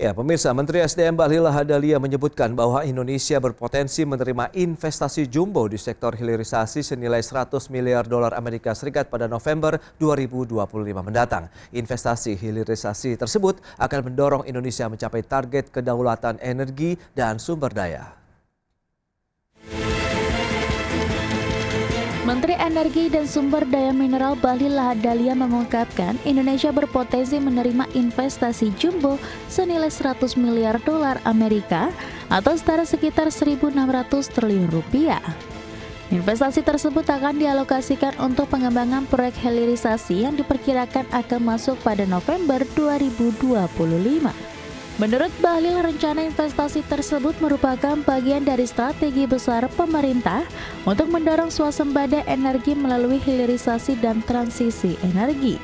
Ya, pemirsa, Menteri SDM Bahlil Lahadalia menyebutkan bahwa Indonesia berpotensi menerima investasi jumbo di sektor hilirisasi senilai 100 miliar dolar Amerika Serikat pada November 2025 mendatang. Investasi hilirisasi tersebut akan mendorong Indonesia mencapai target kedaulatan energi dan sumber daya. Menteri Energi dan Sumber Daya Mineral Bahlil Lahadalia mengungkapkan Indonesia berpotensi menerima investasi jumbo senilai 100 miliar dolar Amerika atau setara sekitar 1.600 triliun rupiah. Investasi tersebut akan dialokasikan untuk pengembangan proyek hilirisasi yang diperkirakan akan masuk pada November 2025. Menurut Bahlil, rencana investasi tersebut merupakan bagian dari strategi besar pemerintah untuk mendorong swasembada energi melalui hilirisasi dan transisi energi.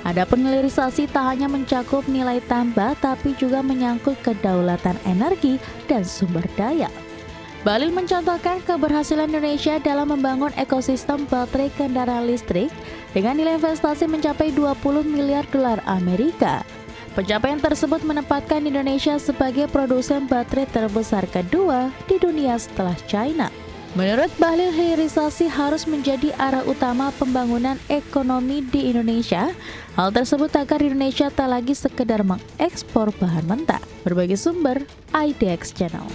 Adapun hilirisasi tak hanya mencakup nilai tambah tapi juga menyangkut kedaulatan energi dan sumber daya. Bahlil mencontohkan keberhasilan Indonesia dalam membangun ekosistem baterai kendaraan listrik dengan nilai investasi mencapai 20 miliar dolar Amerika. Pencapaian tersebut menempatkan Indonesia sebagai produsen baterai terbesar kedua di dunia setelah China. Menurut Bahlil, hilirisasi harus menjadi arah utama pembangunan ekonomi di Indonesia. Hal tersebut agar Indonesia tak lagi sekedar mengekspor bahan mentah. Berbagai sumber, IDX Channel.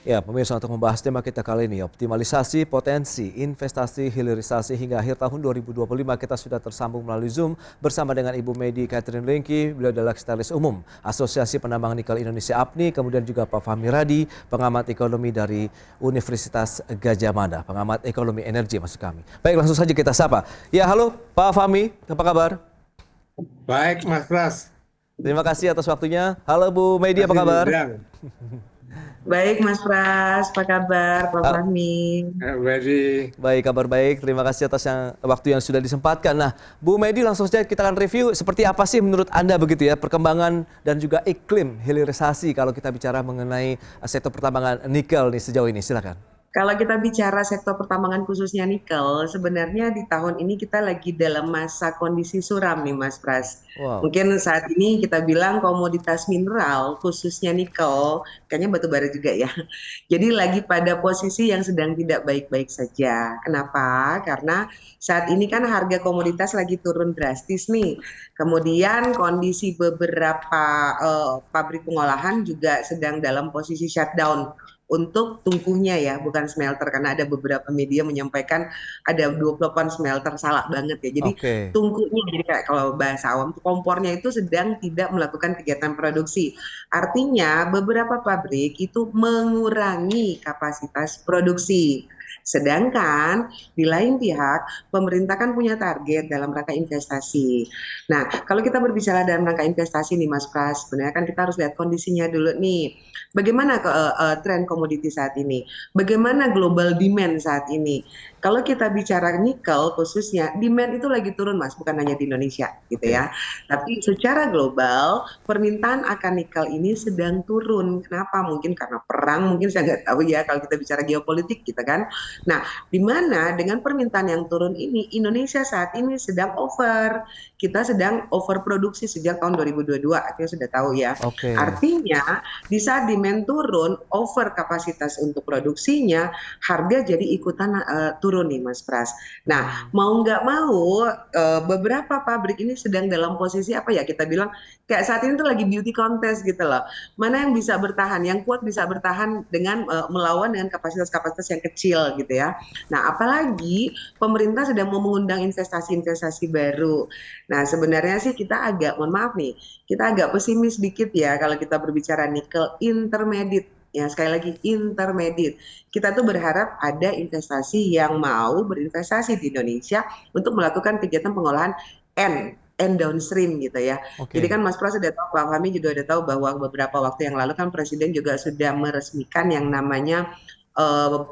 Ya, pemirsa, untuk membahas tema kita kali ini, optimalisasi potensi investasi hilirisasi hingga akhir tahun 2025, kita sudah tersambung melalui Zoom bersama dengan Ibu Medi Catherine Lengki. Beliau adalah Sekretaris Umum Asosiasi Penambang Nikel Indonesia APNI, kemudian juga Pak Fahmi Radi, pengamat ekonomi dari Universitas Gadjah Mada, pengamat ekonomi energi maksud kami. Baik, langsung saja kita sapa. Ya, halo Pak Fahmi, apa kabar? Baik, Mas Pras. Terima kasih atas waktunya. Halo Bu Medi, apa kabar? Baik Mas Pras, apa kabar Pak Fahmi? Baik, kabar baik. Terima kasih atas waktu yang sudah disempatkan. Nah, Bu Medi, langsung saja kita akan review seperti apa sih menurut Anda begitu ya perkembangan dan juga iklim hilirisasi kalau kita bicara mengenai sektor pertambangan nikel nih sejauh ini. Silakan. Kalau kita bicara sektor pertambangan khususnya nikel, sebenarnya di tahun ini kita lagi dalam masa kondisi suram nih Mas Pras. Wow. Mungkin saat ini kita bilang komoditas mineral khususnya nikel, kayaknya batu bara juga ya. Jadi lagi pada posisi yang sedang tidak baik-baik saja. Kenapa? Karena saat ini kan harga komoditas lagi turun drastis nih. Kemudian kondisi beberapa pabrik pengolahan juga sedang dalam posisi shutdown. Untuk tungkunya ya, bukan smelter, karena ada beberapa media menyampaikan ada 28 smelter, salah banget ya. Jadi tungkunya, jadi kayak kalau bahasa awam kompornya itu sedang tidak melakukan kegiatan produksi. Artinya beberapa pabrik itu mengurangi kapasitas produksi. Sedangkan di lain pihak pemerintah kan punya target dalam rangka investasi. Nah, kalau kita berbicara dalam rangka investasi nih Mas Pras, sebenarnya kan kita harus lihat kondisinya dulu nih. Bagaimana tren komoditi saat ini? Bagaimana global demand saat ini? Kalau kita bicara nikel khususnya, demand itu lagi turun Mas, bukan hanya di Indonesia gitu ya. Tapi secara global permintaan akan nikel ini sedang turun. Kenapa? Mungkin karena perang, mungkin saya nggak tahu ya kalau kita bicara geopolitik gitu kan. Nah, di mana dengan permintaan yang turun ini, Indonesia saat ini sedang over. Kita sedang overproduksi sejak tahun 2022, akhirnya sudah tahu ya. Artinya di saat demand turun, over kapasitas untuk produksinya, harga jadi ikutan turun nih Mas Pras. Nah, mau nggak mau beberapa pabrik ini sedang dalam posisi apa ya, kita bilang kayak saat ini tuh lagi beauty contest gitu loh. Mana yang bisa bertahan, yang kuat bisa bertahan dengan melawan dengan kapasitas-kapasitas yang kecil gitu ya. Nah, apalagi pemerintah sedang mau mengundang investasi-investasi baru. Nah, sebenarnya sih kita agak, mohon maaf nih, kita agak pesimis sedikit ya kalau kita berbicara nikel intermediate. Ya, sekali lagi intermediate. Kita tuh berharap ada investasi yang mau berinvestasi di Indonesia untuk melakukan kegiatan pengolahan and downstream gitu ya. Jadi kan Mas Pras sudah tahu, Pak Fahmi juga udah tahu bahwa beberapa waktu yang lalu kan Presiden juga sudah meresmikan yang namanya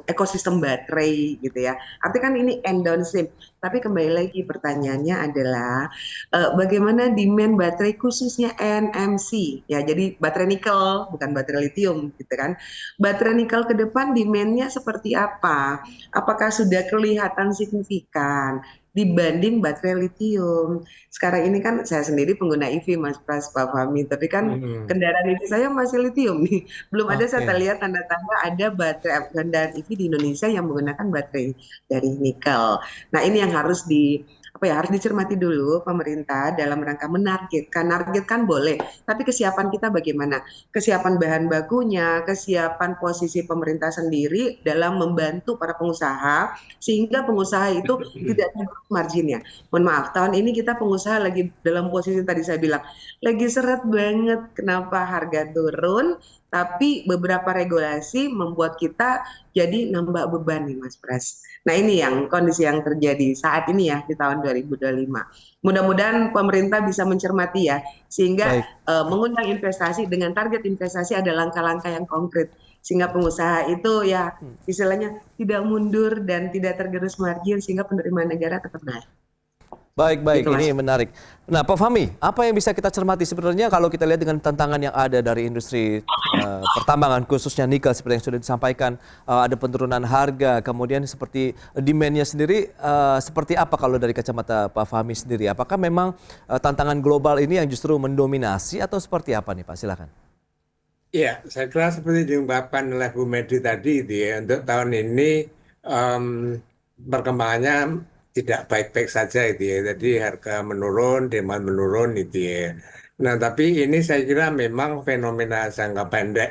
ekosistem baterai gitu ya. Artinya kan ini end downstream. Tapi kembali lagi pertanyaannya adalah bagaimana demand baterai khususnya NMC ya. Jadi baterai nikel bukan baterai lithium gitu kan. Baterai nikel ke depan demandnya seperti apa? Apakah sudah kelihatan signifikan? dibanding baterai litium. Sekarang ini kan saya sendiri pengguna EV, Mas Pras, Pak Fahmi, tapi kan Hmm. kendaraan EV saya masih litium nih. Belum ada saya Oke. lihat tanda-tanda ada baterai kendaraan EV di Indonesia yang menggunakan baterai dari nikel. Nah, ini yang harus harus dicermati dulu pemerintah dalam rangka menargetkan. Nargetkan boleh, tapi kesiapan kita bagaimana? Kesiapan bahan bakunya, kesiapan posisi pemerintah sendiri dalam membantu para pengusaha sehingga pengusaha itu tidak tergerus marginnya. Mohon maaf, tahun ini kita pengusaha lagi dalam posisi tadi saya bilang lagi seret banget. Kenapa harga turun? Tapi beberapa regulasi membuat kita jadi nambah beban nih, Mas Pras. Nah, ini yang kondisi yang terjadi saat ini ya di tahun 2025. Mudah-mudahan pemerintah bisa mencermati ya, sehingga Baik. mengundang investasi dengan target investasi ada langkah-langkah yang konkret. Sehingga pengusaha itu ya istilahnya tidak mundur dan tidak tergerus margin sehingga penerimaan negara tetap naik. Baik, Gitu, Mas. ini menarik. Nah, Pak Fahmi, apa yang bisa kita cermati sebenarnya kalau kita lihat dengan tantangan yang ada dari industri pertambangan, khususnya nikel seperti yang sudah disampaikan, ada penurunan harga, kemudian seperti demand-nya sendiri, seperti apa kalau dari kacamata Pak Fahmi sendiri? Apakah memang tantangan global ini yang justru mendominasi atau seperti apa nih, Pak? Silakan. Ya, saya kira seperti diungkapkan oleh Bu Medi tadi itu ya, untuk tahun ini em, perkembangannya tidak baik-baik saja itu ya. Jadi harga menurun, demand menurun itu ya. Nah, tapi ini saya kira memang fenomena jangka pendek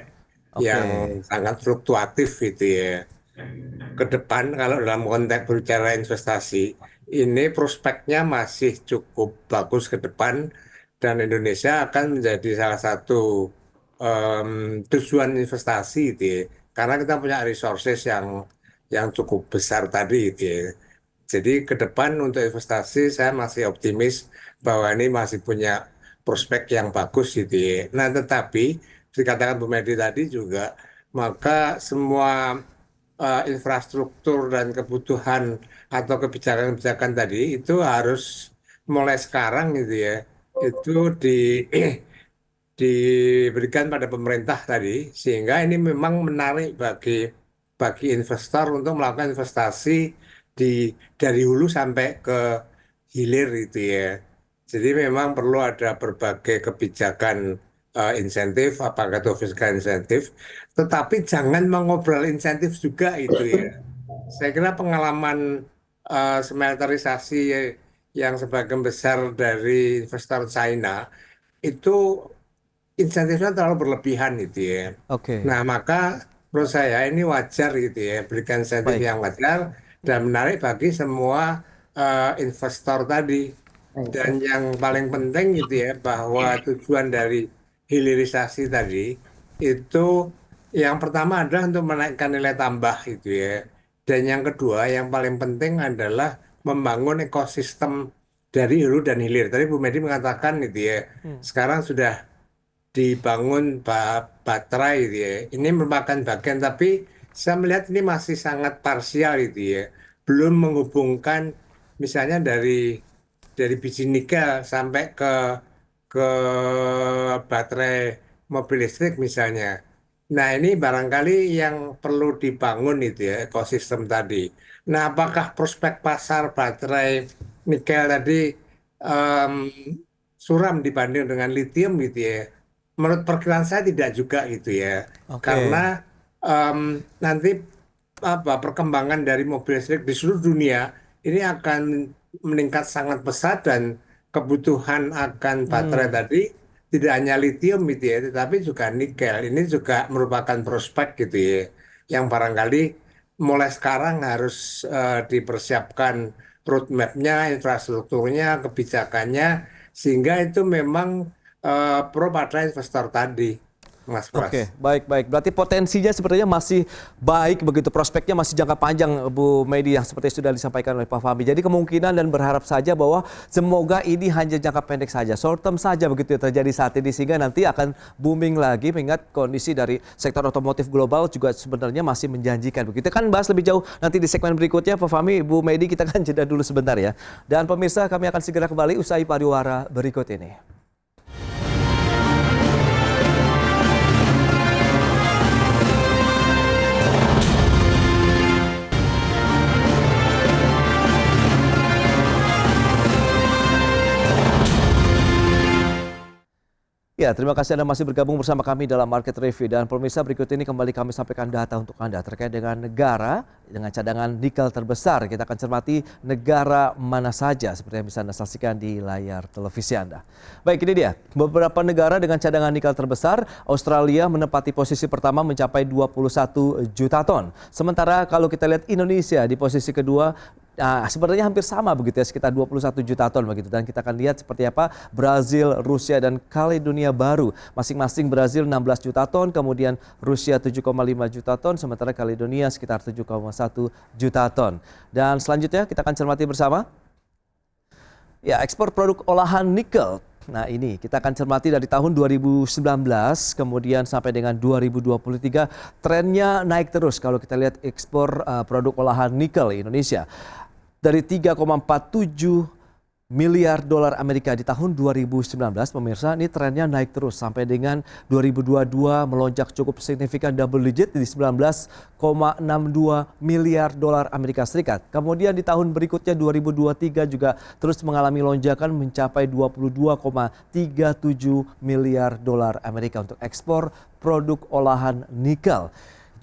yang Oke. sangat fluktuatif itu ya. Ke depan kalau dalam konteks berbicara investasi, ini prospeknya masih cukup bagus ke depan dan Indonesia akan menjadi salah satu tujuan investasi itu ya. Karena kita punya resources yang cukup besar tadi itu ya. Jadi ke depan untuk investasi saya masih optimis bahwa ini masih punya prospek yang bagus gitu ya. Nah, tetapi dikatakan Bu Medi tadi juga, maka semua infrastruktur dan kebutuhan atau kebijakan-kebijakan tadi itu harus mulai sekarang gitu ya. Itu diberikan pada pemerintah tadi sehingga ini memang menarik bagi bagi investor untuk melakukan investasi dari hulu sampai ke hilir itu ya. Jadi memang perlu ada berbagai kebijakan insentif, apakah itu fiscal insentif, tetapi jangan mengobrol insentif juga itu ya. Saya kira pengalaman smelterisasi yang sebagian besar dari investor China itu insentifnya terlalu berlebihan gitu ya. Oke. Nah, maka menurut saya ini wajar gitu ya, berikan insentif Baik. yang wajar dan menarik bagi semua investor tadi. Baik. Dan yang paling penting gitu ya, bahwa tujuan dari hilirisasi tadi itu yang pertama adalah untuk menaikkan nilai tambah gitu ya. Dan yang kedua, yang paling penting adalah membangun ekosistem dari hulu dan hilir. Tadi Bu Medi mengatakan gitu ya, sekarang sudah dibangun baterai gitu ya. Ini merupakan bagian tapi saya melihat ini masih sangat parsial gitu ya. Belum menghubungkan misalnya dari biji nikel sampai ke baterai mobil listrik misalnya. Nah, ini barangkali yang perlu dibangun itu ya ekosistem tadi. Nah, apakah prospek pasar baterai nikel tadi em, suram dibanding dengan lithium gitu ya? Menurut perkiraan saya tidak juga gitu ya, karena Oke. em, nanti perkembangan dari mobil listrik di seluruh dunia ini akan meningkat sangat pesat dan kebutuhan akan baterai Hmm. tadi tidak hanya lithium gitu ya, tetapi juga nikel. Ini juga merupakan prospek gitu ya, yang barangkali mulai sekarang harus dipersiapkan roadmap-nya, infrastrukturnya, kebijakannya, sehingga itu memang pro pada investor tadi, Mas Pras. Oke, baik. Berarti potensinya sepertinya masih baik begitu, prospeknya masih jangka panjang, Bu Medi, yang seperti sudah disampaikan oleh Pak Fahmi. Jadi kemungkinan dan berharap saja bahwa semoga ini hanya jangka pendek saja, short term saja begitu yang terjadi saat ini, sehingga nanti akan booming lagi mengingat kondisi dari sektor otomotif global juga sebenarnya masih menjanjikan. Begitu kan bahas lebih jauh nanti di segmen berikutnya, Pak Fahmi, Bu Medi, kita kan jeda dulu sebentar ya. Dan pemirsa, kami akan segera kembali usai pariwara berikut ini. Ya, terima kasih Anda masih bergabung bersama kami dalam Market Review. Dan pemirsa, berikut ini kembali kami sampaikan data untuk Anda terkait dengan negara dengan cadangan nikel terbesar. Kita akan cermati negara mana saja seperti yang bisa Anda saksikan di layar televisi Anda. Baik, ini dia. Beberapa negara dengan cadangan nikel terbesar. Australia menempati posisi pertama mencapai 21 juta ton. Sementara kalau kita lihat Indonesia di posisi kedua, nah, sebenarnya hampir sama begitu ya, sekitar 21 juta ton begitu. Dan kita akan lihat seperti apa Brazil, Rusia, dan Kaledonia Baru. Masing-masing Brazil 16 juta ton, kemudian Rusia 7,5 juta ton, sementara Kaledonia sekitar 7,1 juta ton. Dan selanjutnya kita akan cermati bersama. Ya, ekspor produk olahan nikel. Nah, ini kita akan cermati dari tahun 2019 kemudian sampai dengan 2023 trennya naik terus kalau kita lihat ekspor produk olahan nikel Indonesia. Dari 3,47 miliar dolar Amerika di tahun 2019, pemirsa, ini trennya naik terus sampai dengan 2022 melonjak cukup signifikan double digit di 19,62 miliar dolar Amerika Serikat. Kemudian di tahun berikutnya 2023 juga terus mengalami lonjakan mencapai 22,37 miliar dolar Amerika untuk ekspor produk olahan nikel.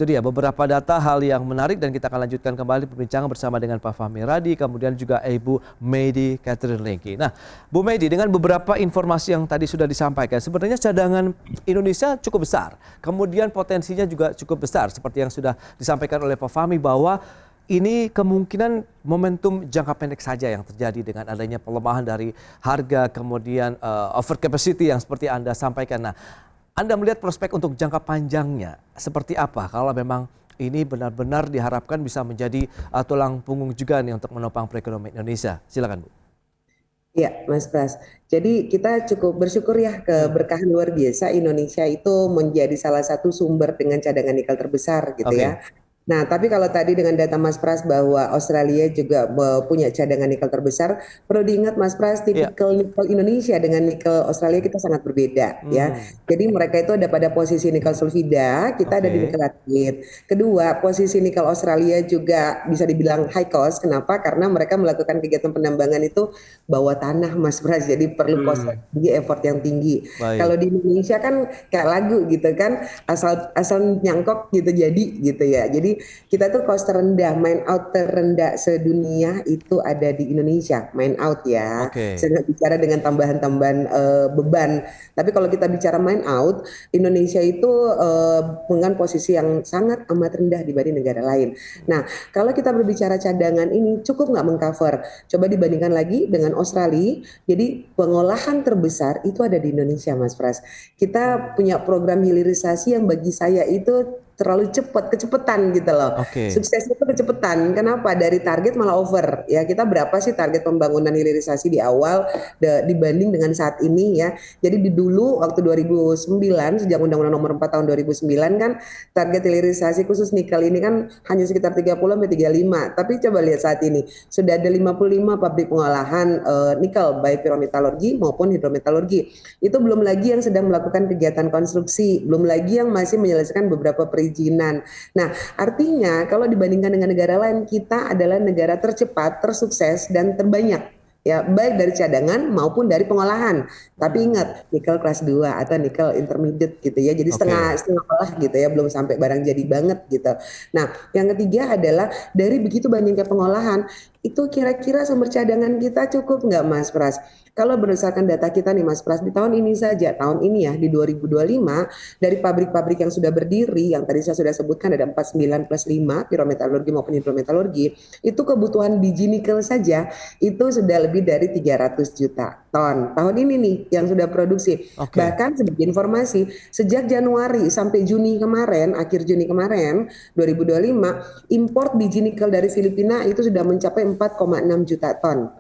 Itu dia beberapa data hal yang menarik dan kita akan lanjutkan kembali perbincangan bersama dengan Pak Fahmi Radi, kemudian juga Ibu Medi Catherine Lengki. Nah, Bu Medi, dengan beberapa informasi yang tadi sudah disampaikan, sebenarnya cadangan Indonesia cukup besar. Kemudian potensinya juga cukup besar seperti yang sudah disampaikan oleh Pak Fahmi bahwa ini kemungkinan momentum jangka pendek saja yang terjadi dengan adanya pelemahan dari harga, kemudian over capacity yang seperti Anda sampaikan. Nah, Anda melihat prospek untuk jangka panjangnya seperti apa kalau memang ini benar-benar diharapkan bisa menjadi tulang punggung juga nih untuk menopang perekonomian Indonesia. Silakan, Bu. Ya, Mas Pras. Jadi kita cukup bersyukur ya keberkahan luar biasa Indonesia itu menjadi salah satu sumber dengan cadangan nikel terbesar gitu ya. Nah, tapi kalau tadi dengan data Mas Pras bahwa Australia juga punya cadangan nikel terbesar, perlu diingat Mas Pras, tipikal nikel Indonesia dengan nikel Australia kita sangat berbeda ya. Jadi mereka itu ada pada posisi nikel sulfida, kita ada di nikel latit. Kedua, posisi nikel Australia juga bisa dibilang high cost. Kenapa? Karena mereka melakukan kegiatan penambangan itu bawah tanah Mas Pras, jadi perlu cost tinggi, effort yang tinggi. Kalau di Indonesia kan kayak lagu gitu kan, asal nyangkok gitu jadi gitu ya. Jadi kita tuh cost terendah, mine out terendah sedunia itu ada di Indonesia, mine out ya. Saya nggak bicara dengan tambahan-tambahan beban. Tapi kalau kita bicara mine out, Indonesia itu dengan posisi yang sangat amat rendah dibanding negara lain. Nah, kalau kita berbicara cadangan ini cukup nggak mengcover? Coba dibandingkan lagi dengan Australia. Jadi pengolahan terbesar itu ada di Indonesia, Mas Pras. Kita punya program hilirisasi yang bagi saya itu terlalu kecepatan gitu loh. Suksesnya itu kecepatan. Kenapa? Dari target malah over. Ya, kita berapa sih target pembangunan hilirisasi di awal dibanding dengan saat ini ya. Jadi di dulu waktu 2009 sejak Undang-Undang Nomor 4 tahun 2009 kan target hilirisasi khusus nikel ini kan hanya sekitar 30 sampai 35. Tapi coba lihat saat ini sudah ada 55 pabrik pengolahan nikel baik pirometalurgi maupun hidrometalurgi. Itu belum lagi yang sedang melakukan kegiatan konstruksi, belum lagi yang masih menyelesaikan beberapa perizinan. Nah, artinya kalau dibandingkan dengan negara lain, kita adalah negara tercepat, tersukses, dan terbanyak. Ya, baik dari cadangan maupun dari pengolahan. Tapi ingat, nikel kelas 2 atau nikel intermediate gitu ya. Jadi setengah olah gitu ya, belum sampai barang jadi banget gitu. Nah, yang ketiga adalah dari begitu banyaknya pengolahan, itu kira-kira sumber cadangan kita cukup nggak Mas Pras? Kalau berdasarkan data kita nih Mas Pras, di tahun ini saja, tahun ini ya, di 2025, dari pabrik-pabrik yang sudah berdiri, yang tadi saya sudah sebutkan ada 49 plus 5, pirometalurgi maupun hidrometalurgi, itu kebutuhan biji nikel saja, itu sudah lebih dari 300 juta ton. Tahun ini nih, yang sudah produksi. Bahkan sebagai informasi, sejak Januari sampai Juni kemarin, akhir Juni kemarin, 2025, import biji nikel dari Filipina itu sudah mencapai 4,6 juta ton.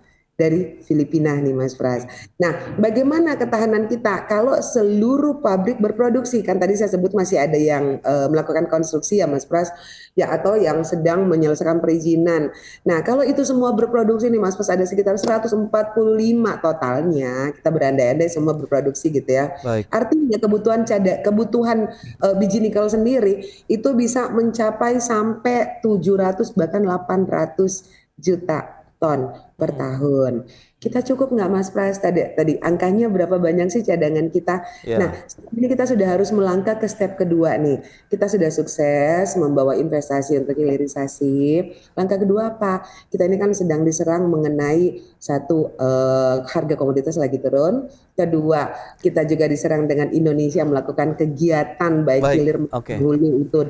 Dari Filipina nih Mas Pras. Nah, bagaimana ketahanan kita kalau seluruh pabrik berproduksi? Kan tadi saya sebut masih ada yang melakukan konstruksi ya Mas Pras, ya atau yang sedang menyelesaikan perizinan. Nah, kalau itu semua berproduksi nih Mas Pras, ada sekitar 145 totalnya. Kita berandai-andai semua berproduksi gitu ya. Artinya kebutuhan biji nikel sendiri itu bisa mencapai sampai 700 bahkan 800 juta ton per tahun. Kita cukup nggak Mas Pras? Tadi angkanya berapa banyak sih cadangan kita? Nah, Ya, ini kita sudah harus melangkah ke step kedua nih. Kita sudah sukses membawa investasi untuk hilirisasi. Langkah kedua apa? Kita ini kan sedang diserang mengenai satu, harga komoditas lagi turun. Kedua, kita juga diserang dengan Indonesia melakukan kegiatan baik baik. hilir Oke, maupun hulu itu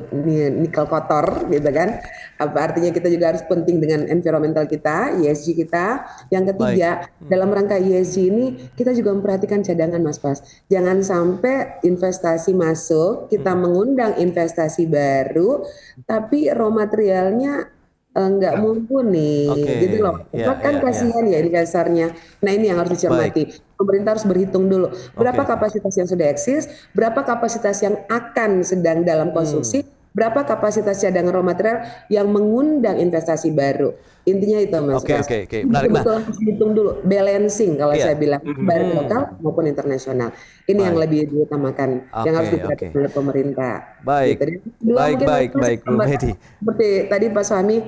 nikel kotor gitu kan. Apa artinya kita juga harus penting dengan environmental kita, ESG kita. Yang baik. ketiga, dalam rangka ESG ini kita juga memperhatikan cadangan Mas Pras. Jangan sampai investasi masuk, kita mengundang investasi baru, tapi raw materialnya nggak mumpuni Oke, gitu loh. ya, Kan ya, ya. kasihan ya investornya. Nah ini yang harus Baik, dicermati. Pemerintah harus berhitung dulu berapa oke. kapasitas yang sudah eksis, berapa kapasitas yang akan sedang dalam konstruksi, berapa kapasitas cadangan raw material yang mengundang investasi baru. Intinya itu Mas Oke, Pras. oke, oke. Menarik. Nah, Betul-betul harus dihitung dulu, balancing kalau saya iya. bilang, baik lokal maupun internasional. Ini yang Baik. lebih diutamakan, yang harus Oke, oke. diperhatikan oleh pemerintah. Baik. Gitu. Dan kedua Baik, mungkin Mas baik, Pras, baik, Bu tambahkan Medi. seperti tadi Pak Suami,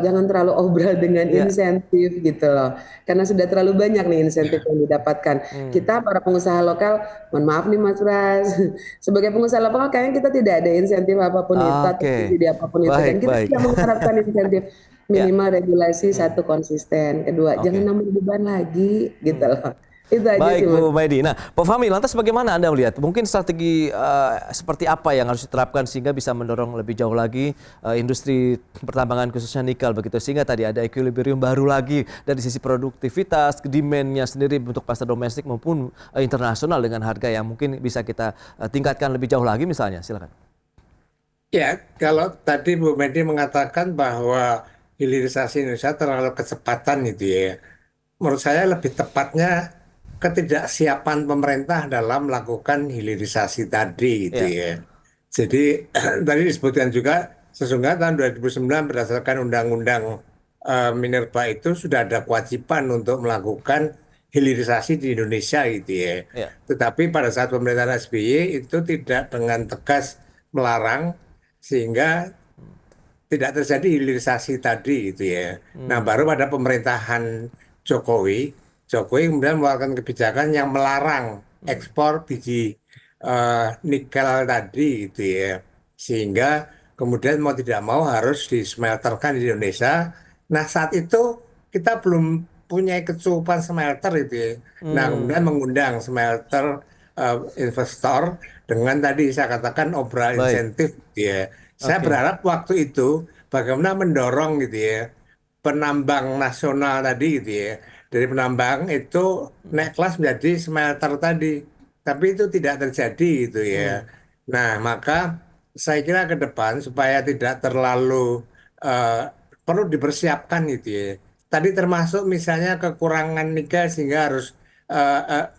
jangan terlalu obral dengan Ya. insentif gitu loh. Karena sudah terlalu banyak nih insentif yang didapatkan. Kita para pengusaha lokal, mohon maaf nih Mas Pras, sebagai pengusaha lokal kayaknya kita tidak ada insentif apapun itu atau Oke. subsidi apapun itu. Dan Baik, kita baik. tidak mengharapkan insentif. Ya. Minimal regulasi satu konsisten. Kedua, jangan Oke. nambah beban lagi gitu loh. Itu aja Baik, sih Mas. Bu Medi. Nah, Pak Fahmi, lantas bagaimana Anda melihat? Mungkin strategi seperti apa yang harus diterapkan sehingga bisa mendorong lebih jauh lagi industri pertambangan khususnya nikel begitu, sehingga tadi ada equilibrium baru lagi dari sisi produktivitas, demand-nya sendiri untuk pasar domestik maupun internasional dengan harga yang mungkin bisa kita tingkatkan lebih jauh lagi misalnya. Silakan. Ya, kalau tadi Bu Medi mengatakan bahwa hilirisasi Indonesia terlalu kecepatan itu ya. Menurut saya lebih tepatnya ketidaksiapan pemerintah dalam melakukan hilirisasi tadi gitu Ya. ya. Jadi tadi disebutkan juga sesungguhnya tahun 2009 berdasarkan Undang-Undang Minerba itu sudah ada kewajiban untuk melakukan hilirisasi di Indonesia gitu ya. Ya. Tetapi pada saat pemerintahan SBY itu tidak dengan tegas melarang sehingga tidak terjadi hilirisasi tadi gitu ya. Nah, baru pada pemerintahan Jokowi, Jokowi kemudian mengeluarkan kebijakan yang melarang ekspor biji nikel tadi gitu ya. Sehingga kemudian mau tidak mau harus dismelterkan di Indonesia. Nah, saat itu kita belum punya kecukupan smelter itu ya. Nah, kemudian mengundang smelter investor dengan tadi saya katakan obral Baik. insentif gitu ya. Saya Oke. berharap waktu itu bagaimana mendorong gitu ya penambang nasional tadi gitu ya. Dari penambang itu naik kelas menjadi smelter tadi. Tapi itu tidak terjadi gitu ya. Nah, maka saya kira ke depan supaya tidak terlalu perlu dipersiapkan gitu ya. Tadi termasuk misalnya kekurangan nikel sehingga harus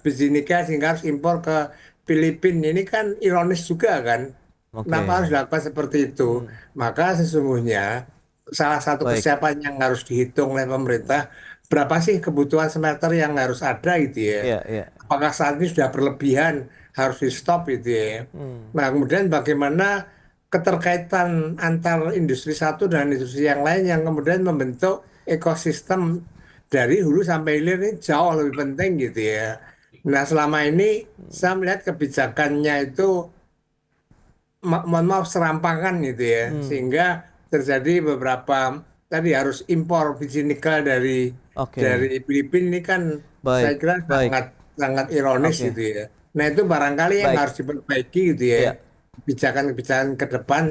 biji nikel sehingga harus impor ke Filipina. Ini kan ironis juga kan. Oke. Kenapa harus dilakukan seperti itu? Maka sesungguhnya salah satu Baik. kesiapan yang harus dihitung oleh pemerintah, berapa sih kebutuhan smelter yang harus ada gitu ya? Iya, iya. Apakah saat ini sudah berlebihan harus di stop gitu ya? Nah, kemudian bagaimana keterkaitan antar industri satu dan industri yang lain yang kemudian membentuk ekosistem dari hulu sampai hilir ini jauh lebih penting gitu ya. Nah, selama ini saya melihat kebijakannya itu mohon maaf serampangan gitu ya, sehingga terjadi beberapa tadi harus impor biji nikel dari Oke. Filipina ini kan saya Baik, kira baik. sangat sangat ironis Oke. gitu ya. Nah itu barangkali yang Baik. harus diperbaiki gitu ya, Iya. kebijakan-kebijakan ke depan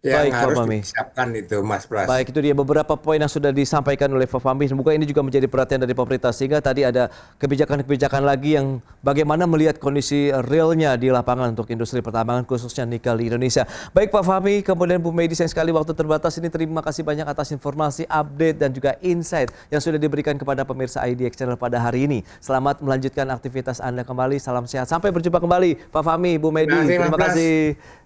yang Baik, Pak harus Fahmi. disiapkan itu Mas Pras. Baik, itu dia beberapa poin yang sudah disampaikan oleh Pak Fahmi. Semoga ini juga menjadi perhatian dari pemerintah sehingga tadi ada kebijakan-kebijakan lagi yang bagaimana melihat kondisi realnya di lapangan untuk industri pertambangan khususnya nikel di Indonesia. Baik Pak Fahmi, kemudian Bu Medi, sayang sekali waktu terbatas ini. Terima kasih banyak atas informasi, update dan juga insight yang sudah diberikan kepada pemirsa IDX Channel pada hari ini. Selamat melanjutkan aktivitas Anda kembali. Salam sehat. Sampai berjumpa kembali Pak Fahmi, Bu Medi. Terima kasih, Mas Terima Pras. kasih.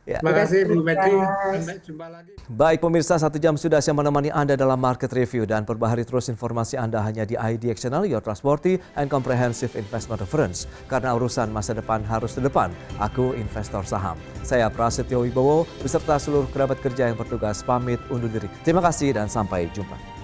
Ya. Terima kasih Bu Medi. Mas. Sampai jumpa lagi. Baik pemirsa, 1 jam sudah saya menemani Anda dalam Market Review dan perbaharui terus informasi Anda hanya di IDX Channel, Your Trustworthy and Comprehensive Investment Reference. Karena urusan masa depan harus di depan, aku investor saham. Saya Prasetyo Wibowo beserta seluruh kerabat kerja yang bertugas pamit undur diri. Terima kasih dan sampai jumpa.